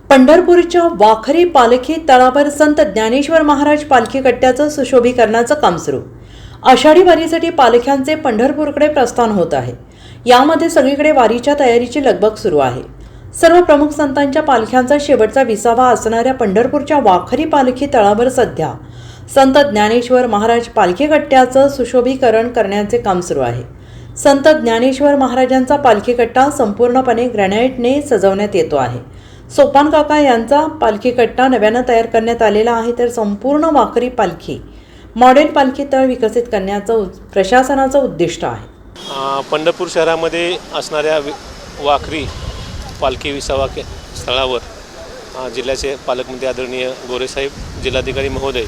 पंढरपूरच्या वाखरी पालखी तळावर संत ज्ञानेश्वर महाराज पालखी कट्ट्याचं सुशोभीकरणाचं काम सुरू। आषाढी वारीसाठी पालख्यांचे पंढरपूरकडे प्रस्थान होत आहे। यामध्ये सगळीकडे वारीच्या तयारीची लगबग सुरू आहे। सर्व प्रमुख संतांच्या पालख्यांचा शेवटचा विसावा असणाऱ्या पंढरपूरच्या वाखरी पालखी तळावर सध्या संत ज्ञानेश्वर महाराज पालखी कट्ट्याचं सुशोभीकरण करण्याचे काम सुरू आहे। संत ज्ञानेश्वर महाराजांचा पालखी कट्टा संपूर्णपणे ग्रॅनाइटने सजवण्यात येतो आहे। सोपान काका यांचा पालखी कट्टा नव्यानं तयार करण्यात आलेला आहे, तर संपूर्ण वाखरी पालखी मॉडेल पालखी तळ विकसित करण्याचं प्रशासनाचं उद्दिष्ट आहे। पंढरपूर शहरामध्ये असणाऱ्या वाखरी पालखी विसावा स्थळावर जिल्ह्याचे पालकमंत्री आदरणीय गोरेसाहेब, जिल्हाधिकारी महोदय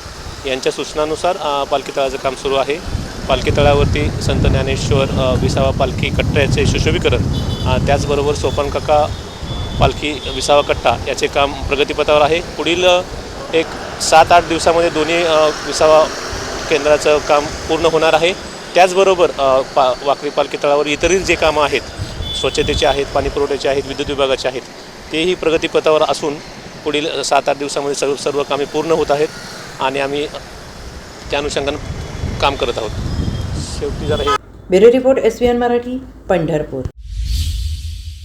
यांच्या सूचनानुसार पालखी तळाचं काम सुरू आहे। पालखी तळावरती संत ज्ञानेश्वर विसावा पालखी कट्ट्याचे सुशोभीकरण, त्याचबरोबर सोपान काका पालखी विसावा कट्टा याचे काम प्रगतीपथावर आहे। पुढील एक 7-8 दिवसामध्ये दोन्ही विसावा केंद्राचं काम पूर्ण होणार आहे। त्याचबरोबर वाखरी पालखी तळावर इतरही जे कामं आहेत, स्वच्छतेचे आहेत, पाणी पुरवठ्याचे आहेत, विद्युत विभागाचे आहेत, तेही प्रगतीपथावर असून पुढील 7-8 दिवसामध्ये सर्व कामे पूर्ण होत आहेत आणि आम्ही त्या अनुषंगाने काम करत आहोत। शेवटी जरा bureau report SVN Marathi, Pandharpur.